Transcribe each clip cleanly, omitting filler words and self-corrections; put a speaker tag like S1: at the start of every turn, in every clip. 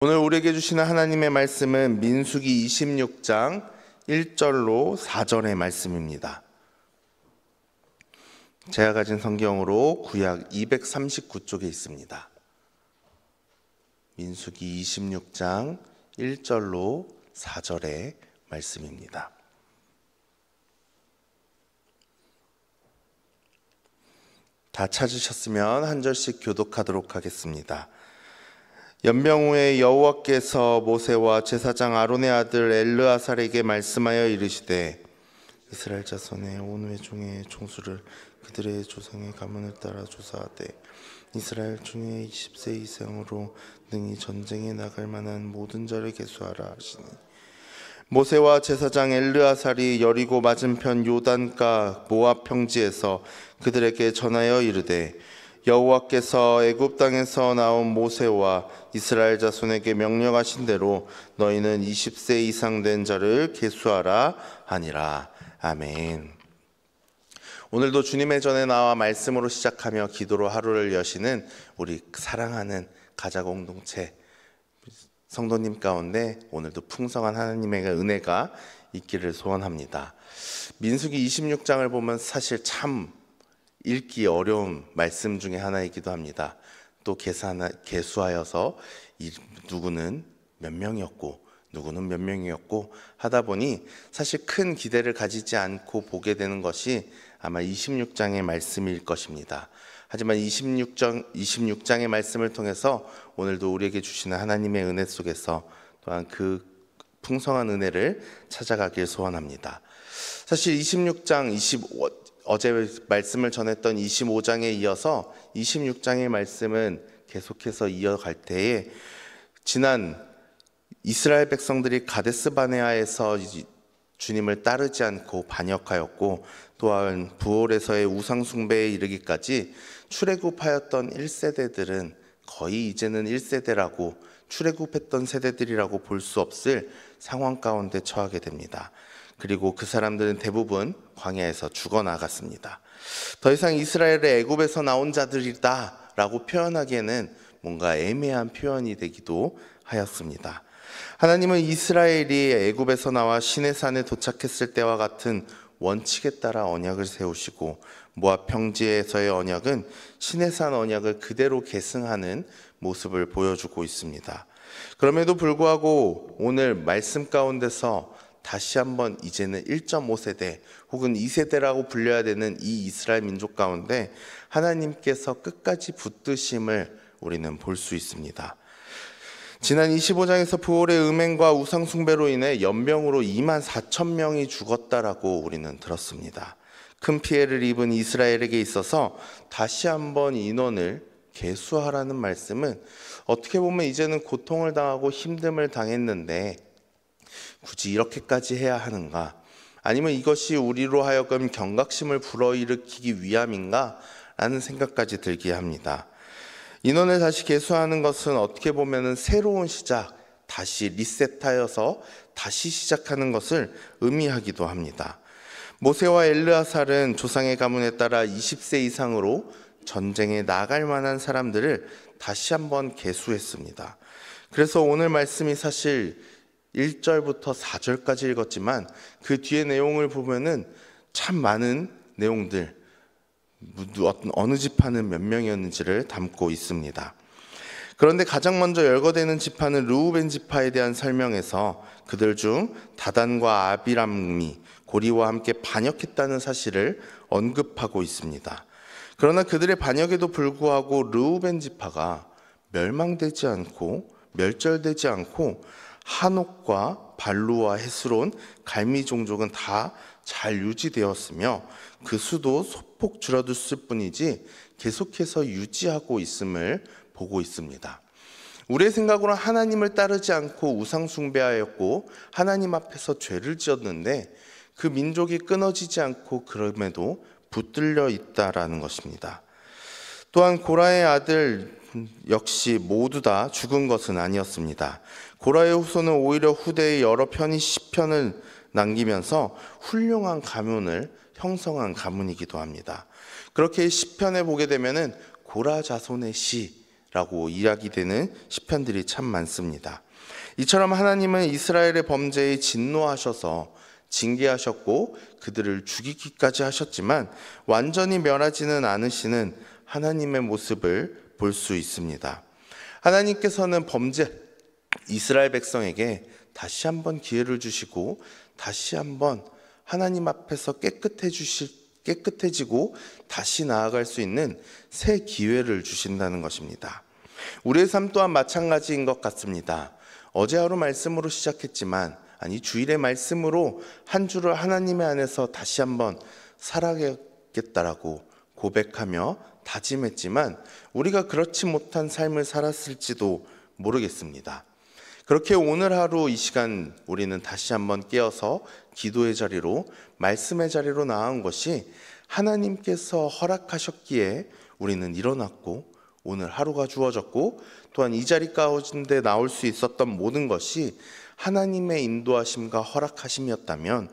S1: 오늘 우리에게 주시는 하나님의 말씀은 민수기 26장 1절로 4절의 말씀입니다. 제가 가진 성경으로 구약 239쪽에 있습니다. 민수기 26장 1절로 4절의 말씀입니다. 다 찾으셨으면 한 절씩 교독하도록 하겠습니다. 연병 후에 여호와께서 모세와 제사장 아론의 아들 엘르아살에게 말씀하여 이르시되 이스라엘 자손의 온 회중의 총수를 그들의 조상의 가문을 따라 조사하되 이스라엘 중에 20세 이상으로 능히 전쟁에 나갈 만한 모든 자를 계수하라 하시니 모세와 제사장 엘르아살이 여리고 맞은편 요단가 모압 평지에서 그들에게 전하여 이르되 여호와께서 애굽 땅에서 나온 모세와 이스라엘 자손에게 명령하신 대로 너희는 20세 이상 된 자를 계수하라 하니라. 아멘. 오늘도 주님의 전에 나와 말씀으로 시작하며 기도로 하루를 여시는 우리 사랑하는 가자 공동체 성도님 가운데 오늘도 풍성한 하나님의 은혜가 있기를 소원합니다. 민수기 26장을 보면 사실 참 읽기 어려운 말씀 중에 하나이기도 합니다. 또 계수하여서 누구는 몇 명이었고 누구는 몇 명이었고 하다 보니 사실 큰 기대를 가지지 않고 보게 되는 것이 아마 26장의 말씀일 것입니다. 하지만 26장의 말씀을 통해서 오늘도 우리에게 주시는 하나님의 은혜 속에서 또한 그 풍성한 은혜를 찾아가길 소원합니다. 사실 26장 어제 말씀을 전했던 25장에 이어서 26장의 말씀은 계속해서 이어갈 때에 지난 이스라엘 백성들이 가데스 바네아에서 주님을 따르지 않고 반역하였고 또한 부올에서의 우상 숭배에 이르기까지 출애굽하였던 1세대들은 거의 이제는 1세대라고 출애굽했던 세대들이라고 볼 수 없을 상황 가운데 처하게 됩니다. 그리고 그 사람들은 대부분 광야에서 죽어나갔습니다. 더 이상 이스라엘의 애굽에서 나온 자들이다 라고 표현하기에는 뭔가 애매한 표현이 되기도 하였습니다. 하나님은 이스라엘이 애굽에서 나와 시내산에 도착했을 때와 같은 원칙에 따라 언약을 세우시고 모압 평지에서의 언약은 시내산 언약을 그대로 계승하는 모습을 보여주고 있습니다. 그럼에도 불구하고 오늘 말씀 가운데서 다시 한번 이제는 1.5세대 혹은 2세대라고 불려야 되는 이 이스라엘 민족 가운데 하나님께서 끝까지 붙드심을 우리는 볼 수 있습니다. 지난 25장에서 부올의 음행과 우상 숭배로 인해 연병으로 24,000명이 죽었다라고 우리는 들었습니다. 큰 피해를 입은 이스라엘에게 있어서 다시 한번 인원을 계수하라는 말씀은 어떻게 보면 이제는 고통을 당하고 힘듦을 당했는데 굳이 이렇게까지 해야 하는가? 아니면 이것이 우리로 하여금 경각심을 불어일으키기 위함인가? 라는 생각까지 들게 합니다. 인원을 다시 계수하는 것은 어떻게 보면 새로운 시작, 다시 리셋하여서 다시 시작하는 것을 의미하기도 합니다. 모세와 엘르아살은 조상의 가문에 따라 20세 이상으로 전쟁에 나갈 만한 사람들을 다시 한번 계수했습니다. 그래서 오늘 말씀이 사실 1절부터 4절까지 읽었지만 그 뒤의 내용을 보면은 참 많은 내용들, 어느 지파는 몇 명이었는지를 담고 있습니다. 그런데 가장 먼저 열거되는 지파는 르우벤 지파에 대한 설명에서 그들 중 다단과 아비람이 고리와 함께 반역했다는 사실을 언급하고 있습니다. 그러나 그들의 반역에도 불구하고 르우벤 지파가 멸망되지 않고 멸절되지 않고 한옥과 발루와 헤스론, 갈미 종족은 다 잘 유지되었으며 그 수도 소폭 줄어들었을 뿐이지 계속해서 유지하고 있음을 보고 있습니다. 우리의 생각으로는 하나님을 따르지 않고 우상 숭배하였고 하나님 앞에서 죄를 지었는데 그 민족이 끊어지지 않고 그럼에도 붙들려 있다라는 것입니다. 또한 고라의 아들 역시 모두 다 죽은 것은 아니었습니다. 고라의 후손은 오히려 후대에 여러 편이 시편을 남기면서 훌륭한 가문을 형성한 가문이기도 합니다. 그렇게 시편에 보게 되면은 고라 자손의 시 라고 이야기되는 시편들이 참 많습니다. 이처럼 하나님은 이스라엘의 범죄에 진노하셔서 징계하셨고 그들을 죽이기까지 하셨지만 완전히 멸하지는 않으시는 하나님의 모습을 볼 수 있습니다. 하나님께서는 이스라엘 백성에게 다시 한번 기회를 주시고 다시 한번 하나님 앞에서 깨끗해지고 다시 나아갈 수 있는 새 기회를 주신다는 것입니다. 우리의 삶 또한 마찬가지인 것 같습니다. 어제 하루 말씀으로 시작했지만 주일의 말씀으로 한 주를 하나님의 안에서 다시 한번 살아가겠다라고 고백하며 다짐했지만 우리가 그렇지 못한 삶을 살았을지도 모르겠습니다. 그렇게 오늘 하루 이 시간 우리는 다시 한번 깨어서 기도의 자리로 말씀의 자리로 나아온 것이 하나님께서 허락하셨기에 우리는 일어났고 오늘 하루가 주어졌고 또한 이 자리 가운데 나올 수 있었던 모든 것이 하나님의 인도하심과 허락하심이었다면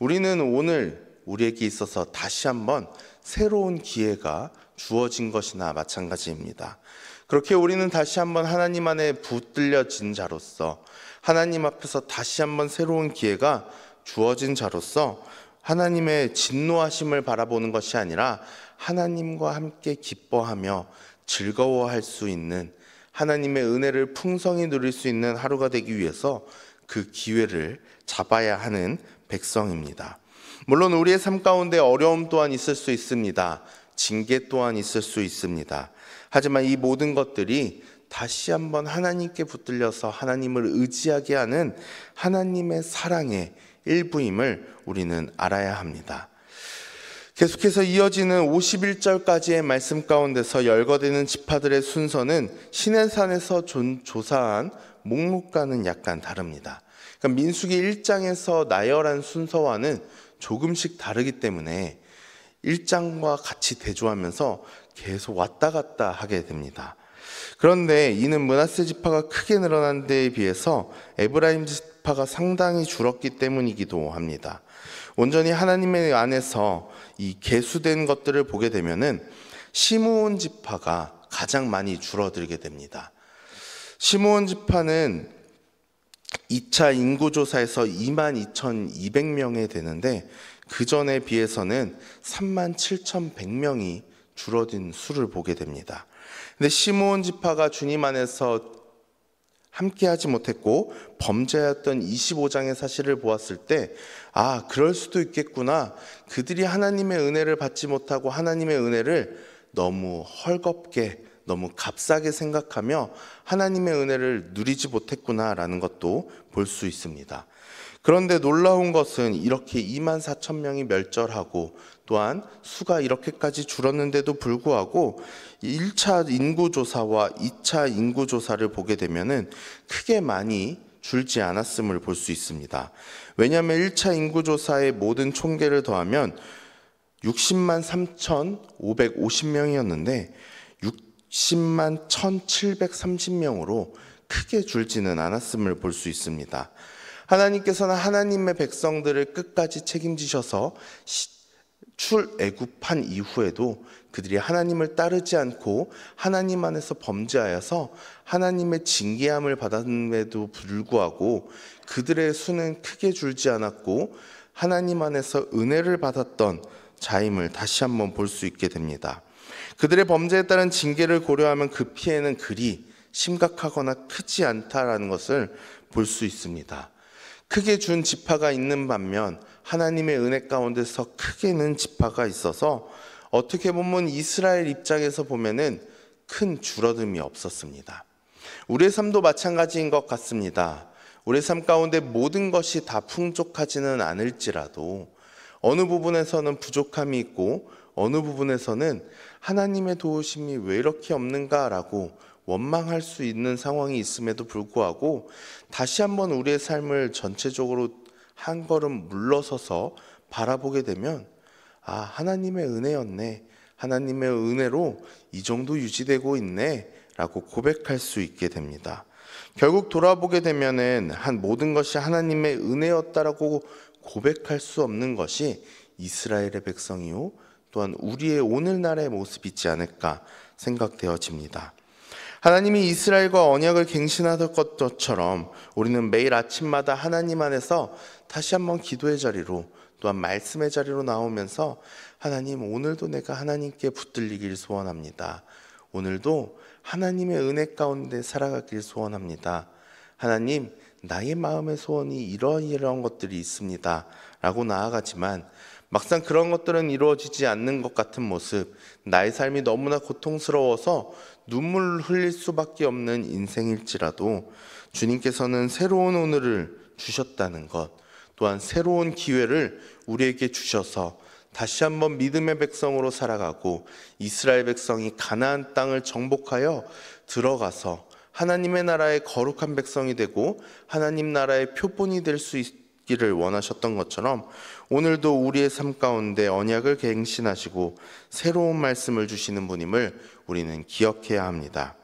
S1: 우리는 오늘 우리에게 있어서 다시 한번 새로운 기회가 주어진 것이나 마찬가지입니다. 그렇게 우리는 다시 한번 하나님 안에 붙들려진 자로서 하나님 앞에서 다시 한번 새로운 기회가 주어진 자로서 하나님의 진노하심을 바라보는 것이 아니라 하나님과 함께 기뻐하며 즐거워할 수 있는 하나님의 은혜를 풍성히 누릴 수 있는 하루가 되기 위해서 그 기회를 잡아야 하는 백성입니다. 물론 우리의 삶 가운데 어려움 또한 있을 수 있습니다. 징계 또한 있을 수 있습니다. 하지만 이 모든 것들이 다시 한번 하나님께 붙들려서 하나님을 의지하게 하는 하나님의 사랑의 일부임을 우리는 알아야 합니다. 계속해서 이어지는 51절까지의 말씀 가운데서 열거되는 지파들의 순서는 시내산에서 조사한 목록과는 약간 다릅니다. 그러니까 민수기 1장에서 나열한 순서와는 조금씩 다르기 때문에 1장과 같이 대조하면서 계속 왔다 갔다 하게 됩니다. 그런데 이는 므낫세 지파가 크게 늘어난 데에 비해서 에브라임 지파가 상당히 줄었기 때문이기도 합니다. 온전히 하나님의 안에서 이 계수된 것들을 보게 되면은 시므온 지파가 가장 많이 줄어들게 됩니다. 시므온 지파는 2차 인구조사에서 22,200명이 되는데 그 전에 비해서는 37,100명이 줄어든 수를 보게 됩니다. 근데 시므온 지파가 주님 안에서 함께하지 못했고 범죄였던 25장의 사실을 보았을 때 그럴 수도 있겠구나. 그들이 하나님의 은혜를 받지 못하고 하나님의 은혜를 너무 헐겁게 너무 값싸게 생각하며 하나님의 은혜를 누리지 못했구나라는 것도 볼 수 있습니다. 그런데 놀라운 것은 이렇게 24,000명이 멸절하고 또한 수가 이렇게까지 줄었는데도 불구하고 1차 인구조사와 2차 인구조사를 보게 되면은 크게 많이 줄지 않았음을 볼 수 있습니다. 왜냐하면 1차 인구조사의 모든 총계를 더하면 60만 3,550명이었는데 60만 1,730명으로 크게 줄지는 않았음을 볼 수 있습니다. 하나님께서는 하나님의 백성들을 끝까지 책임지셔서 출애굽한 이후에도 그들이 하나님을 따르지 않고 하나님 안에서 범죄하여서 하나님의 징계함을 받았음에도 불구하고 그들의 수는 크게 줄지 않았고 하나님 안에서 은혜를 받았던 자임을 다시 한번 볼 수 있게 됩니다. 그들의 범죄에 따른 징계를 고려하면 그 피해는 그리 심각하거나 크지 않다라는 것을 볼 수 있습니다. 크게 준 지파가 있는 반면 하나님의 은혜 가운데서 크게 는 지파가 있어서 어떻게 보면 이스라엘 입장에서 보면은 큰 줄어듦이 없었습니다. 우리의 삶도 마찬가지인 것 같습니다. 우리의 삶 가운데 모든 것이 다 풍족하지는 않을지라도 어느 부분에서는 부족함이 있고 어느 부분에서는 하나님의 도우심이 왜 이렇게 없는가라고 원망할 수 있는 상황이 있음에도 불구하고 다시 한번 우리의 삶을 전체적으로 한 걸음 물러서서 바라보게 되면 하나님의 은혜였네, 하나님의 은혜로 이 정도 유지되고 있네 라고 고백할 수 있게 됩니다. 결국 돌아보게 되면은 모든 것이 하나님의 은혜였다라고 고백할 수 없는 것이 이스라엘의 백성이요 또한 우리의 오늘날의 모습이지 않을까 생각되어집니다. 하나님이 이스라엘과 언약을 갱신하던 것처럼 우리는 매일 아침마다 하나님 안에서 다시 한번 기도의 자리로, 또한 말씀의 자리로 나오면서 하나님, 오늘도 내가 하나님께 붙들리길 소원합니다. 오늘도 하나님의 은혜 가운데 살아가길 소원합니다. 하나님, 나의 마음의 소원이 이러이러한 것들이 있습니다 라고 나아가지만 막상 그런 것들은 이루어지지 않는 것 같은 모습, 나의 삶이 너무나 고통스러워서 눈물을 흘릴 수밖에 없는 인생일지라도 주님께서는 새로운 오늘을 주셨다는 것, 또한 새로운 기회를 우리에게 주셔서 다시 한번 믿음의 백성으로 살아가고 이스라엘 백성이 가나안 땅을 정복하여 들어가서 하나님의 나라의 거룩한 백성이 되고 하나님 나라의 표본이 될 수 있기를 원하셨던 것처럼 오늘도 우리의 삶 가운데 언약을 갱신하시고 새로운 말씀을 주시는 분임을 우리는 기억해야 합니다.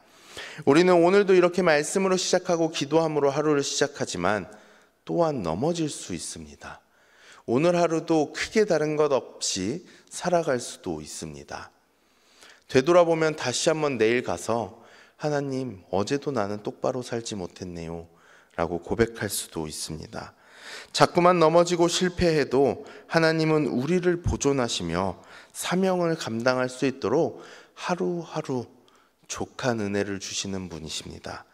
S1: 우리는 오늘도 이렇게 말씀으로 시작하고 기도함으로 하루를 시작하지만 또한 넘어질 수 있습니다. 오늘 하루도 크게 다른 것 없이 살아갈 수도 있습니다. 되돌아보면 다시 한번 내일 가서 하나님, 어제도 나는 똑바로 살지 못했네요 라고 고백할 수도 있습니다. 자꾸만 넘어지고 실패해도 하나님은 우리를 보존하시며 사명을 감당할 수 있도록 하루하루 족한 은혜를 주시는 분이십니다.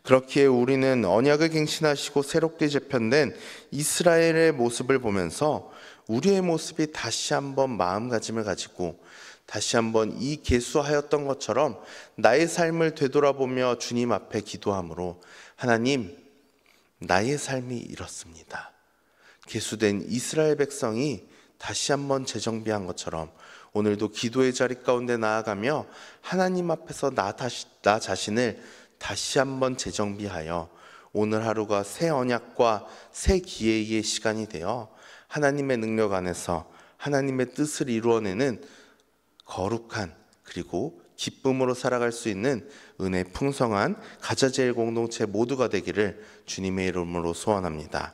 S1: 그렇기에 우리는 언약을 갱신하시고 새롭게 재편된 이스라엘의 모습을 보면서 우리의 모습이 다시 한번 마음가짐을 가지고 다시 한번 이 계수하였던 것처럼 나의 삶을 되돌아보며 주님 앞에 기도함으로 하나님, 나의 삶이 이렇습니다. 계수된 이스라엘 백성이 다시 한번 재정비한 것처럼 오늘도 기도의 자리 가운데 나아가며 하나님 앞에서 나 자신을 다시 한번 재정비하여 오늘 하루가 새 언약과 새 기회의 시간이 되어 하나님의 능력 안에서 하나님의 뜻을 이루어내는 거룩한 그리고 기쁨으로 살아갈 수 있는 은혜 풍성한 가자제일 공동체 모두가 되기를 주님의 이름으로 소원합니다.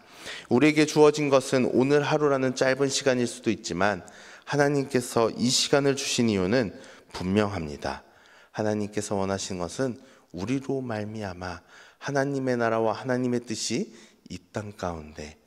S1: 우리에게 주어진 것은 오늘 하루라는 짧은 시간일 수도 있지만 하나님께서 이 시간을 주신 이유는 분명합니다. 하나님께서 원하시는 것은 우리로 말미암아 하나님의 나라와 하나님의 뜻이 이 땅 가운데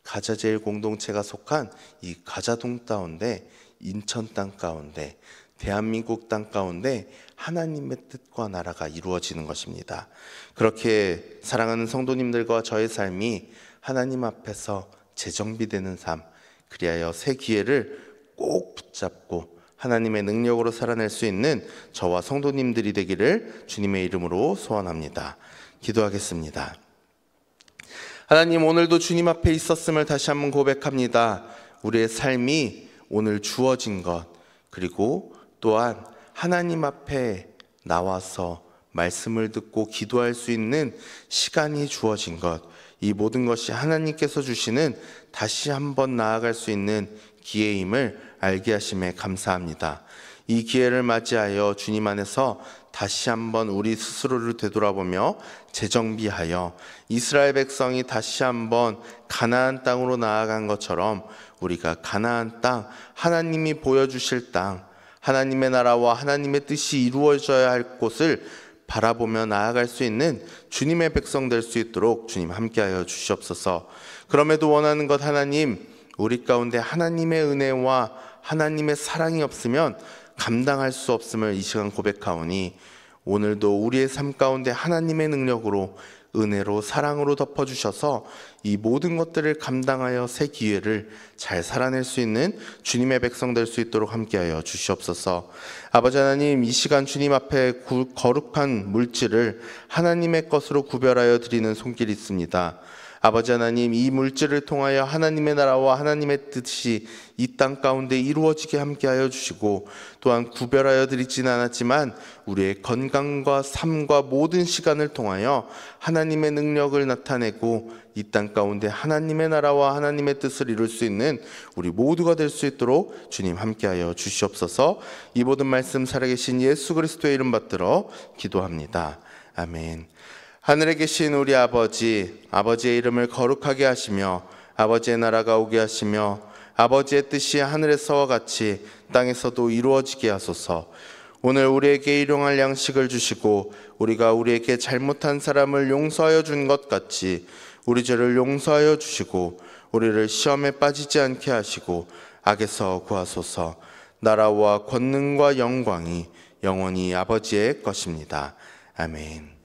S1: 가자제일 공동체가 속한 이 가자동 가운데 인천 땅 가운데 대한민국 땅 가운데 하나님의 뜻과 나라가 이루어지는 것입니다. 그렇게 사랑하는 성도님들과 저의 삶이 하나님 앞에서 재정비되는 삶, 그리하여 새 기회를 꼭 붙잡고 하나님의 능력으로 살아낼 수 있는 저와 성도님들이 되기를 주님의 이름으로 소원합니다. 기도하겠습니다. 하나님, 오늘도 주님 앞에 있었음을 다시 한번 고백합니다. 우리의 삶이 오늘 주어진 것, 그리고 또한 하나님 앞에 나와서 말씀을 듣고 기도할 수 있는 시간이 주어진 것, 이 모든 것이 하나님께서 주시는 다시 한번 나아갈 수 있는 기회임을 알게 하심에 감사합니다. 이 기회를 맞이하여 주님 안에서 다시 한번 우리 스스로를 되돌아보며 재정비하여 이스라엘 백성이 다시 한번 가나안 땅으로 나아간 것처럼 우리가 가나안 땅, 하나님이 보여주실 땅, 하나님의 나라와 하나님의 뜻이 이루어져야 할 곳을 바라보며 나아갈 수 있는 주님의 백성 될 수 있도록 주님 함께하여 주시옵소서. 그럼에도 원하는 것 하나님, 우리 가운데 하나님의 은혜와 하나님의 사랑이 없으면 감당할 수 없음을 이 시간 고백하오니 오늘도 우리의 삶 가운데 하나님의 능력으로 은혜로 사랑으로 덮어주셔서 이 모든 것들을 감당하여 새 기회를 잘 살아낼 수 있는 주님의 백성 될 수 있도록 함께하여 주시옵소서. 아버지 하나님, 이 시간 주님 앞에 거룩한 물질을 하나님의 것으로 구별하여 드리는 손길이 있습니다. 아버지 하나님, 이 물질을 통하여 하나님의 나라와 하나님의 뜻이 이 땅 가운데 이루어지게 함께하여 주시고 또한 구별하여 드리지는 않았지만 우리의 건강과 삶과 모든 시간을 통하여 하나님의 능력을 나타내고 이 땅 가운데 하나님의 나라와 하나님의 뜻을 이룰 수 있는 우리 모두가 될 수 있도록 주님 함께하여 주시옵소서. 이 모든 말씀 살아계신 예수 그리스도의 이름 받들어 기도합니다. 아멘. 하늘에 계신 우리 아버지, 아버지의 이름을 거룩하게 하시며 아버지의 나라가 오게 하시며 아버지의 뜻이 하늘에서와 같이 땅에서도 이루어지게 하소서. 오늘 우리에게 일용할 양식을 주시고 우리가 우리에게 잘못한 사람을 용서하여 준 것 같이 우리 죄를 용서하여 주시고 우리를 시험에 빠지지 않게 하시고 악에서 구하소서. 나라와 권능과 영광이 영원히 아버지의 것입니다. 아멘.